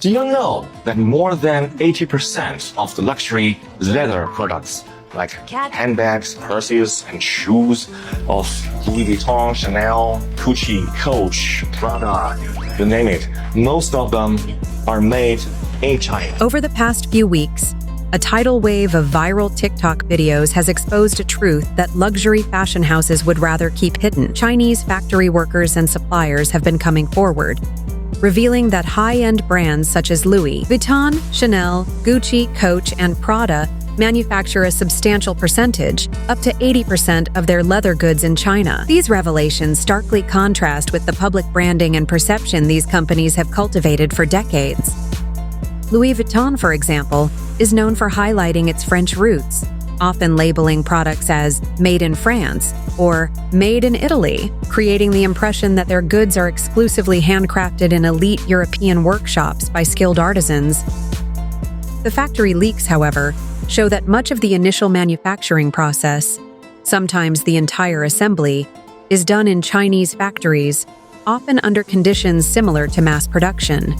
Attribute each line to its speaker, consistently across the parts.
Speaker 1: Do you know that more than 80% of the luxury leather products like handbags, purses, and shoes of Louis Vuitton, Chanel, Gucci, Coach, Prada, you name it, most of them are made in China.
Speaker 2: Over the past few weeks, a tidal wave of viral TikTok videos has exposed a truth that luxury fashion houses would rather keep hidden. Chinese factory workers and suppliers have been coming forward, revealing that high-end brands such as Louis Vuitton, Chanel, Gucci, Coach, and Prada manufacture a substantial percentage, up to 80% of their leather goods in China. These revelations starkly contrast with the public branding and perception these companies have cultivated for decades. Louis Vuitton, for example, is known for highlighting its French roots, often labeling products as made in France or made in Italy, creating the impression that their goods are exclusively handcrafted in elite European workshops by skilled artisans. The factory leaks, however, show that much of the initial manufacturing process, sometimes the entire assembly, is done in Chinese factories, often under conditions similar to mass production.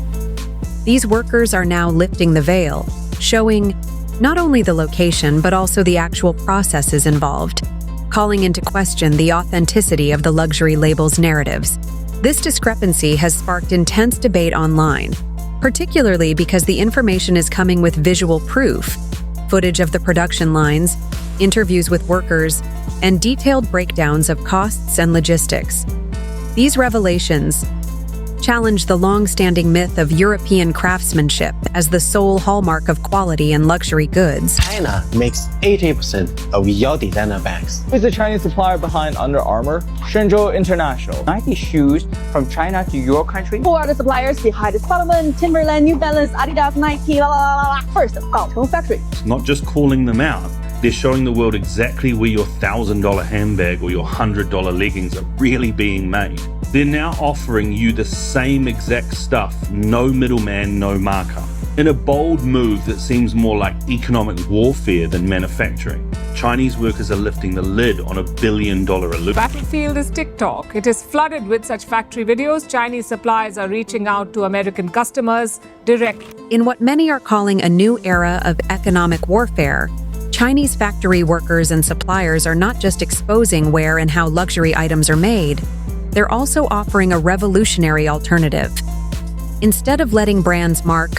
Speaker 2: These workers are now lifting the veil, showing not only the location but also the actual processes involved, calling into question the authenticity of the luxury label's narratives. This discrepancy has sparked intense debate online, particularly because the information is coming with visual proof, footage of the production lines, interviews with workers, and detailed breakdowns of costs and logistics. These revelations challenge the long-standing myth of European craftsmanship as the sole hallmark of quality and luxury goods.
Speaker 3: China makes 80% of your designer bags.
Speaker 4: Who is the Chinese supplier behind Under Armour? Shenzhou International. 90 shoes from China to your country.
Speaker 5: Who are the suppliers behind Salomon, Timberland, New Balance, Adidas, Nike, la la la la. First, Vuitton factory.
Speaker 6: Not just calling them out, they're showing the world exactly where your $1,000 handbag or your $100 leggings are really being made. They're now offering you the same exact stuff, no middleman, no markup. In a bold move that seems more like economic warfare than manufacturing, Chinese workers are lifting the lid on a billion-dollar illusion.
Speaker 7: Battlefield is TikTok. It is flooded with such factory videos. Chinese suppliers are reaching out to American customers directly.
Speaker 2: In what many are calling a new era of economic warfare, Chinese factory workers and suppliers are not just exposing where and how luxury items are made, they're also offering a revolutionary alternative. Instead of letting brands mark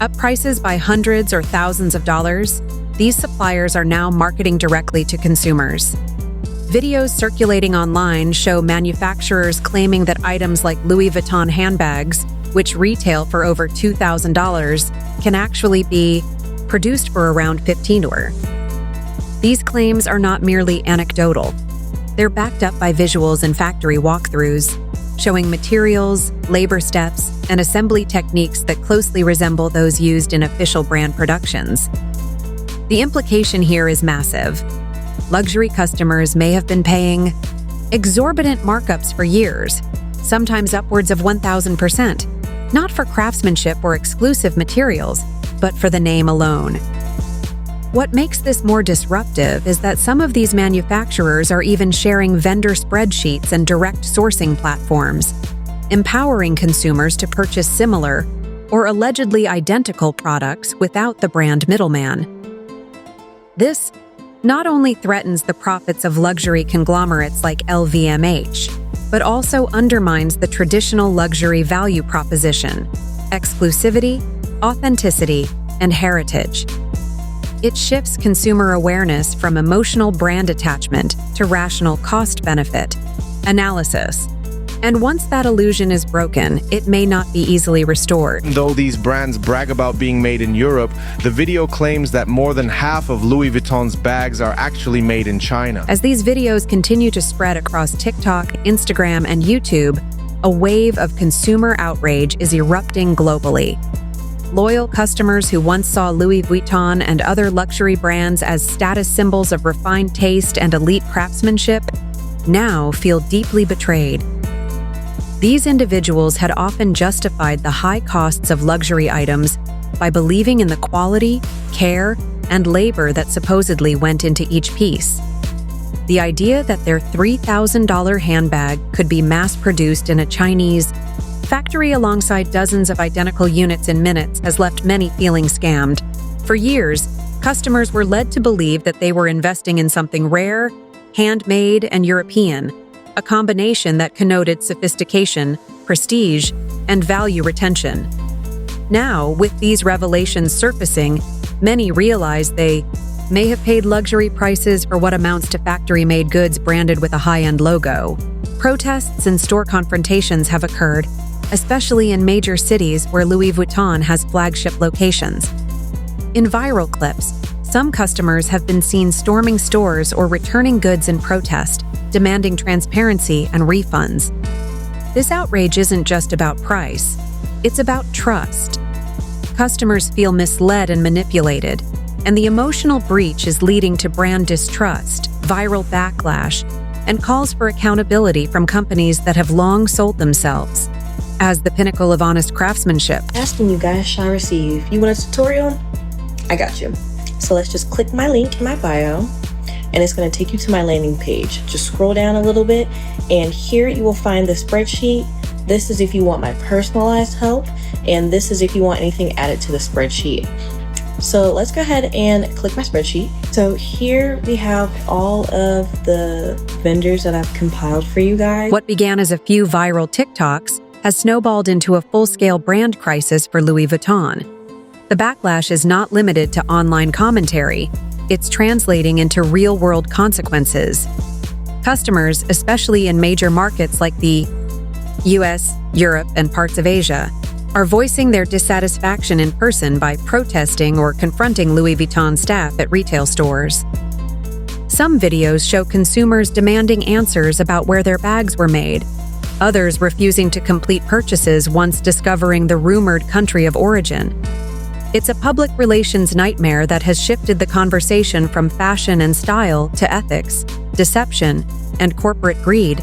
Speaker 2: up prices by hundreds or thousands of dollars, these suppliers are now marketing directly to consumers. Videos circulating online show manufacturers claiming that items like Louis Vuitton handbags, which retail for over $2,000, can actually be produced for around $15. These claims are not merely anecdotal. They're backed up by visuals and factory walkthroughs, showing materials, labor steps, and assembly techniques that closely resemble those used in official brand productions. The implication here is massive. Luxury customers may have been paying exorbitant markups for years, sometimes upwards of 1,000%, not for craftsmanship or exclusive materials, but for the name alone. What makes this more disruptive is that some of these manufacturers are even sharing vendor spreadsheets and direct sourcing platforms, empowering consumers to purchase similar or allegedly identical products without the brand middleman. This not only threatens the profits of luxury conglomerates like LVMH, but also undermines the traditional luxury value proposition: exclusivity, authenticity, and heritage. It shifts consumer awareness from emotional brand attachment to rational cost-benefit analysis. And once that illusion is broken, it may not be easily restored.
Speaker 8: Though these brands brag about being made in Europe, the video claims that more than half of Louis Vuitton's bags are actually made in China.
Speaker 2: As these videos continue to spread across TikTok, Instagram, and YouTube, a wave of consumer outrage is erupting globally. Loyal customers who once saw Louis Vuitton and other luxury brands as status symbols of refined taste and elite craftsmanship now feel deeply betrayed. These individuals had often justified the high costs of luxury items by believing in the quality, care, and labor that supposedly went into each piece. The idea that their $3,000 handbag could be mass-produced in a Chinese Factory alongside dozens of identical units in minutes has left many feeling scammed. For years, customers were led to believe that they were investing in something rare, handmade, and European, a combination that connoted sophistication, prestige, and value retention. Now, with these revelations surfacing, many realize they may have paid luxury prices for what amounts to factory-made goods branded with a high-end logo. Protests and store confrontations have occurred, especially in major cities where Louis Vuitton has flagship locations. In viral clips, some customers have been seen storming stores or returning goods in protest, demanding transparency and refunds. This outrage isn't just about price, it's about trust. Customers feel misled and manipulated, and the emotional breach is leading to brand distrust, viral backlash, and calls for accountability from companies that have long sold themselves as the pinnacle of honest craftsmanship.
Speaker 9: Asking you guys shall receive. You want a tutorial? I got you. So let's just click my link in my bio, and it's going to take you to my landing page. Just scroll down a little bit, and here you will find the spreadsheet. This is if you want my personalized help, and this is if you want anything added to the spreadsheet. So let's go ahead and click my spreadsheet. So here we have all of the vendors that I've compiled for you guys.
Speaker 2: What began as a few viral TikToks has snowballed into a full-scale brand crisis for Louis Vuitton. The backlash is not limited to online commentary. It's translating into real-world consequences. Customers, especially in major markets like the US, Europe, and parts of Asia, are voicing their dissatisfaction in person by protesting or confronting Louis Vuitton staff at retail stores. Some videos show consumers demanding answers about where their bags were made, others refusing to complete purchases once discovering the rumored country of origin. It's a public relations nightmare that has shifted the conversation from fashion and style to ethics, deception, and corporate greed.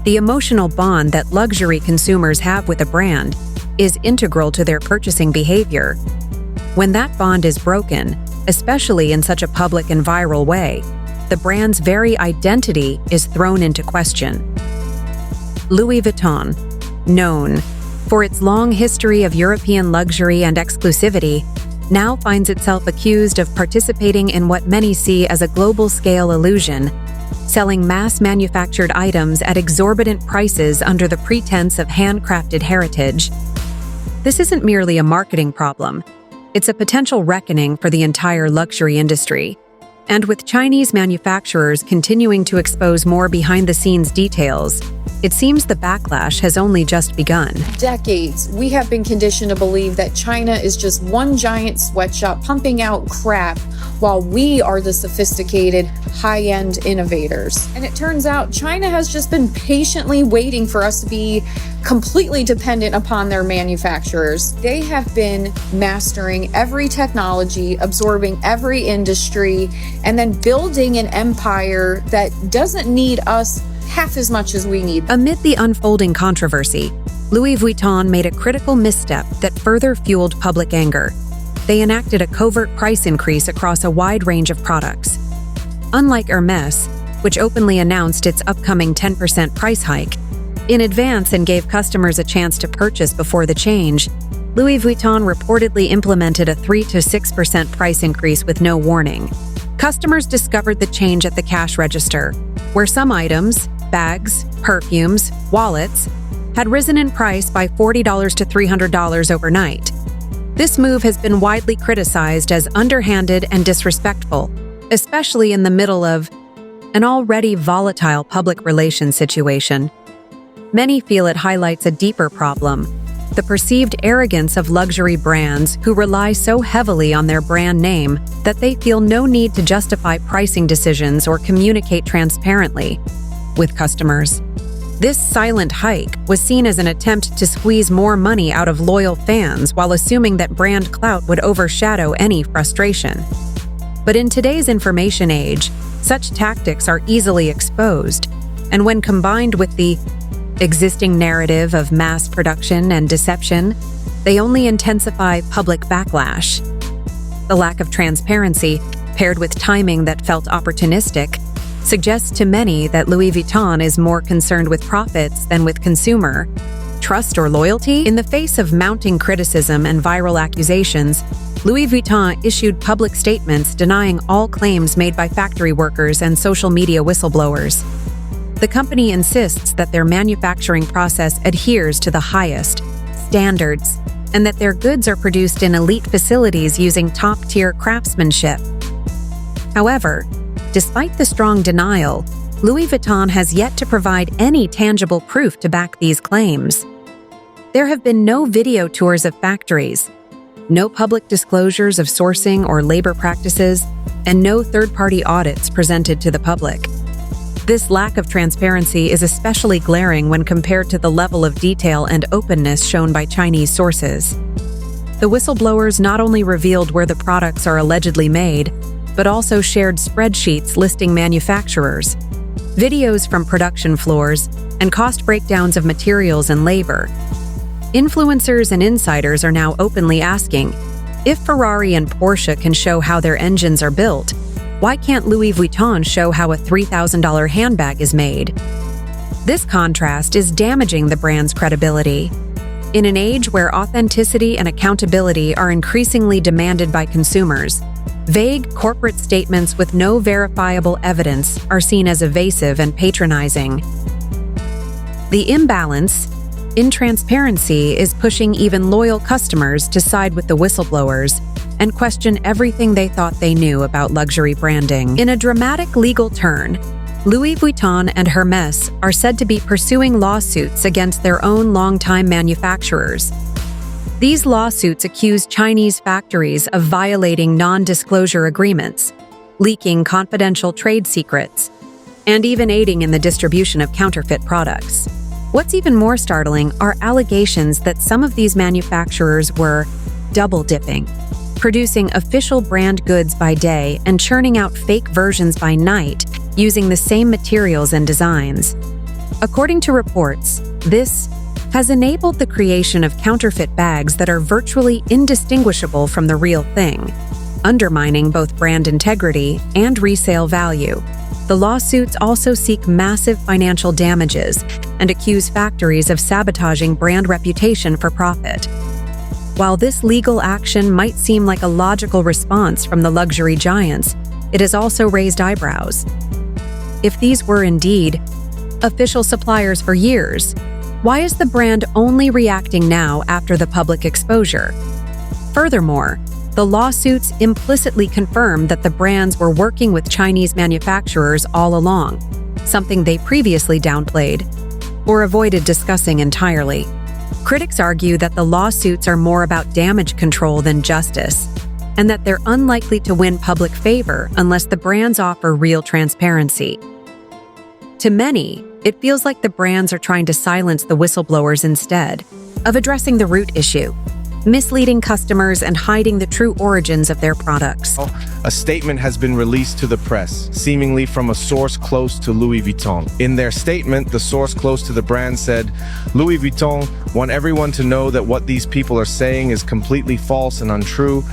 Speaker 2: The emotional bond that luxury consumers have with a brand is integral to their purchasing behavior. When that bond is broken, especially in such a public and viral way, the brand's very identity is thrown into question. Louis Vuitton, known for its long history of European luxury and exclusivity, now finds itself accused of participating in what many see as a global-scale illusion, selling mass-manufactured items at exorbitant prices under the pretense of handcrafted heritage. This isn't merely a marketing problem, it's a potential reckoning for the entire luxury industry. And with Chinese manufacturers continuing to expose more behind-the-scenes details, it seems the backlash has only just begun.
Speaker 10: Decades, we have been conditioned to believe that China is just one giant sweatshop pumping out crap while we are the sophisticated, high-end innovators. And it turns out China has just been patiently waiting for us to be completely dependent upon their manufacturers. They have been mastering every technology, absorbing every industry, and then building an empire that doesn't need us half as much as we need.
Speaker 2: Amid the unfolding controversy, Louis Vuitton made a critical misstep that further fueled public anger. They enacted a covert price increase across a wide range of products. Unlike Hermès, which openly announced its upcoming 10% price hike in advance and gave customers a chance to purchase before the change, Louis Vuitton reportedly implemented a 3 to 6% price increase with no warning. Customers discovered the change at the cash register, where some items, bags, perfumes, wallets, had risen in price by $40 to $300 overnight. This move has been widely criticized as underhanded and disrespectful, especially in the middle of an already volatile public relations situation. Many feel it highlights a deeper problem: the perceived arrogance of luxury brands who rely so heavily on their brand name that they feel no need to justify pricing decisions or communicate transparently with customers. This silent hike was seen as an attempt to squeeze more money out of loyal fans while assuming that brand clout would overshadow any frustration. But in today's information age, such tactics are easily exposed, and when combined with the existing narrative of mass production and deception, they only intensify public backlash. The lack of transparency, paired with timing that felt opportunistic, suggests to many that Louis Vuitton is more concerned with profits than with consumer trust or loyalty? In the face of mounting criticism and viral accusations, Louis Vuitton issued public statements denying all claims made by factory workers and social media whistleblowers. The company insists that their manufacturing process adheres to the highest standards and that their goods are produced in elite facilities using top-tier craftsmanship. However, despite the strong denial, Louis Vuitton has yet to provide any tangible proof to back these claims. There have been no video tours of factories, no public disclosures of sourcing or labor practices, and no third-party audits presented to the public. This lack of transparency is especially glaring when compared to the level of detail and openness shown by Chinese sources. The whistleblowers not only revealed where the products are allegedly made, but also shared spreadsheets listing manufacturers, videos from production floors, and cost breakdowns of materials and labor. Influencers and insiders are now openly asking, if Ferrari and Porsche can show how their engines are built, why can't Louis Vuitton show how a $3,000 handbag is made? This contrast is damaging the brand's credibility. In an age where authenticity and accountability are increasingly demanded by consumers, vague corporate statements with no verifiable evidence are seen as evasive and patronizing. The imbalance in transparency is pushing even loyal customers to side with the whistleblowers and question everything they thought they knew about luxury branding. In a dramatic legal turn, Louis Vuitton and Hermès are said to be pursuing lawsuits against their own longtime manufacturers. These lawsuits accuse Chinese factories of violating non-disclosure agreements, leaking confidential trade secrets, and even aiding in the distribution of counterfeit products. What's even more startling are allegations that some of these manufacturers were double-dipping, producing official brand goods by day and churning out fake versions by night using the same materials and designs. According to reports, this has enabled the creation of counterfeit bags that are virtually indistinguishable from the real thing, undermining both brand integrity and resale value. The lawsuits also seek massive financial damages and accuse factories of sabotaging brand reputation for profit. While this legal action might seem like a logical response from the luxury giants, it has also raised eyebrows. If these were indeed official suppliers for years, why is the brand only reacting now after the public exposure? Furthermore, the lawsuits implicitly confirm that the brands were working with Chinese manufacturers all along, something they previously downplayed or avoided discussing entirely. Critics argue that the lawsuits are more about damage control than justice, and that they're unlikely to win public favor unless the brands offer real transparency. To many, it feels like the brands are trying to silence the whistleblowers instead of addressing the root issue, misleading customers and hiding the true origins of their products.
Speaker 8: A statement has been released to the press, seemingly from a source close to Louis Vuitton. In their statement, the source close to the brand said, "Louis Vuitton want everyone to know that what these people are saying is completely false and untrue,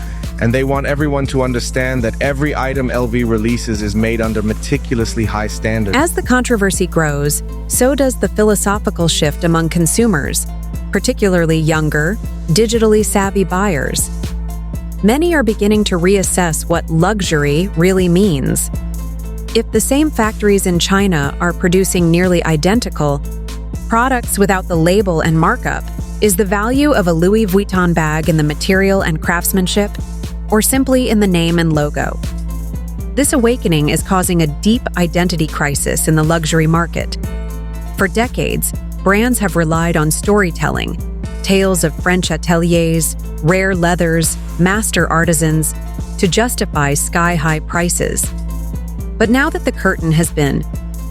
Speaker 8: and they want everyone to understand that every item LV releases is made under meticulously high standards."
Speaker 2: As the controversy grows, so does the philosophical shift among consumers, particularly younger, digitally savvy buyers. Many are beginning to reassess what luxury really means. If the same factories in China are producing nearly identical products without the label and markup, is the value of a Louis Vuitton bag in the material and craftsmanship, or simply in the name and logo? This awakening is causing a deep identity crisis in the luxury market. For decades, brands have relied on storytelling, tales of French ateliers, rare leathers, master artisans, to justify sky-high prices. But now that the curtain has been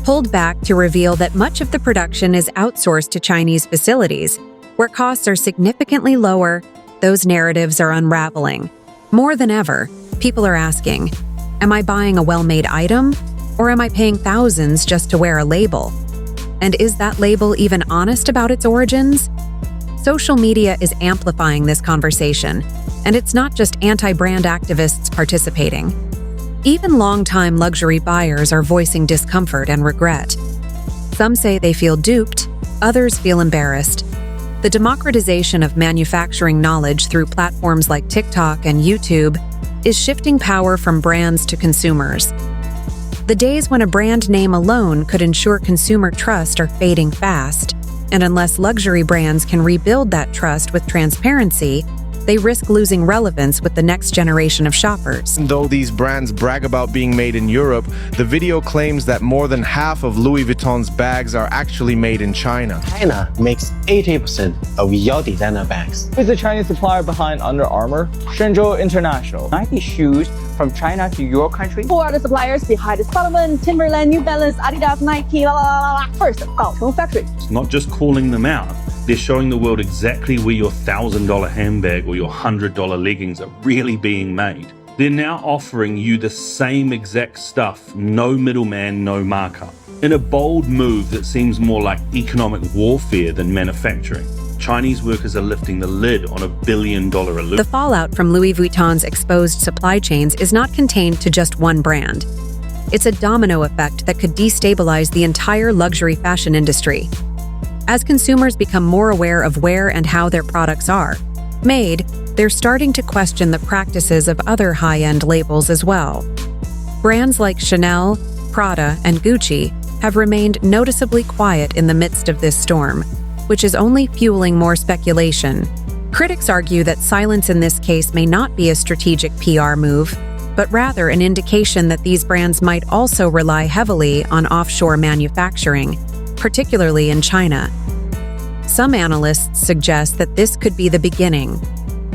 Speaker 2: pulled back to reveal that much of the production is outsourced to Chinese facilities, where costs are significantly lower, those narratives are unraveling. More than ever, people are asking, am I buying a well-made item, or am I paying thousands just to wear a label? And is that label even honest about its origins? Social media is amplifying this conversation, and it's not just anti-brand activists participating. Even longtime luxury buyers are voicing discomfort and regret. Some say they feel duped, others feel embarrassed. The democratization of manufacturing knowledge through platforms like TikTok and YouTube is shifting power from brands to consumers. The days when a brand name alone could ensure consumer trust are fading fast, and unless luxury brands can rebuild that trust with transparency, they risk losing relevance with the next generation of shoppers.
Speaker 8: Though these brands brag about being made in Europe, the video claims that more than half of Louis Vuitton's bags are actually made in China.
Speaker 3: China makes 80% of your designer bags.
Speaker 4: Who is the Chinese supplier behind Under Armour? Shenzhou International. Nike shoes from China to your country?
Speaker 5: Who are the suppliers behind this Salomon, Timberland, New Balance, Adidas, Nike, First, Baocheng factory.
Speaker 6: It's not just calling them out. They're showing the world exactly where your $1,000 handbag or your $100 leggings are really being made. They're now offering you the same exact stuff, no middleman, no markup. In a bold move that seems more like economic warfare than manufacturing, Chinese workers are lifting the lid on $1 billion illusion.
Speaker 2: The fallout from Louis Vuitton's exposed supply chains is not contained to just one brand. It's a domino effect that could destabilize the entire luxury fashion industry. As consumers become more aware of where and how their products are made, they're starting to question the practices of other high-end labels as well. Brands like Chanel, Prada, and Gucci have remained noticeably quiet in the midst of this storm, which is only fueling more speculation. Critics argue that silence in this case may not be a strategic PR move, but rather an indication that these brands might also rely heavily on offshore manufacturing, particularly in China. Some analysts suggest that this could be the beginning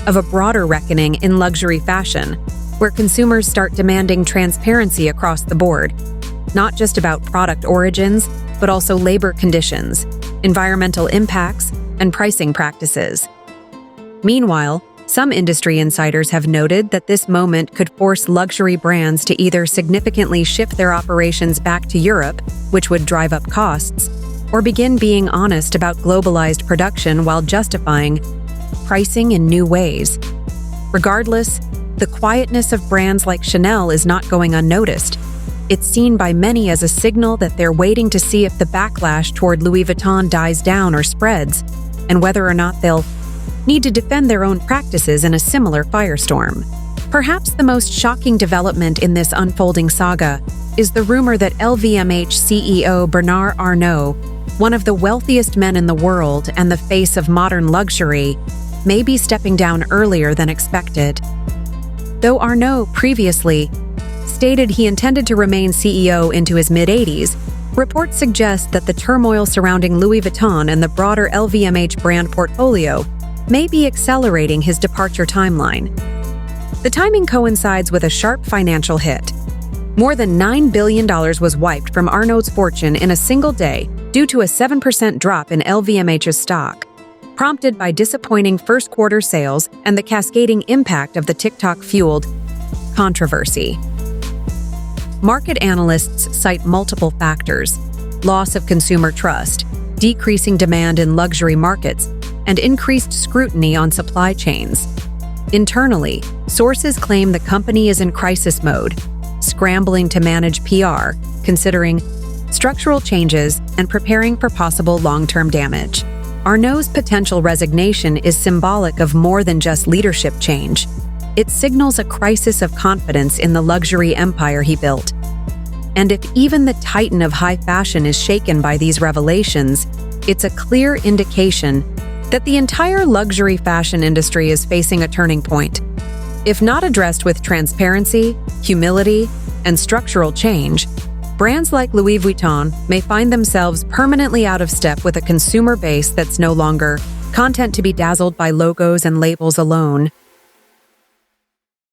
Speaker 2: of a broader reckoning in luxury fashion, where consumers start demanding transparency across the board, not just about product origins, but also labor conditions, environmental impacts, and pricing practices. Meanwhile, some industry insiders have noted that this moment could force luxury brands to either significantly shift their operations back to Europe, which would drive up costs, or begin being honest about globalized production while justifying pricing in new ways. Regardless, the quietness of brands like Chanel is not going unnoticed. It's seen by many as a signal that they're waiting to see if the backlash toward Louis Vuitton dies down or spreads, and whether or not they'll need to defend their own practices in a similar firestorm. Perhaps the most shocking development in this unfolding saga is the rumor that LVMH CEO Bernard Arnault, one of the wealthiest men in the world and the face of modern luxury, may be stepping down earlier than expected. Though Arnault previously stated he intended to remain CEO into his mid-80s, reports suggest that the turmoil surrounding Louis Vuitton and the broader LVMH brand portfolio may be accelerating his departure timeline. The timing coincides with a sharp financial hit. More than $9 billion was wiped from Arnault's fortune in a single day due to a 7% drop in LVMH's stock, prompted by disappointing first-quarter sales and the cascading impact of the TikTok-fueled controversy. Market analysts cite multiple factors: loss of consumer trust, decreasing demand in luxury markets, and increased scrutiny on supply chains. Internally, sources claim the company is in crisis mode, scrambling to manage PR, considering structural changes and preparing for possible long-term damage. Arnault's potential resignation is symbolic of more than just leadership change. It signals a crisis of confidence in the luxury empire he built. And if even the titan of high fashion is shaken by these revelations, it's a clear indication that the entire luxury fashion industry is facing a turning point. If not addressed with transparency, humility, and structural change, brands like Louis Vuitton may find themselves permanently out of step with a consumer base that's no longer content to be dazzled by logos and labels alone.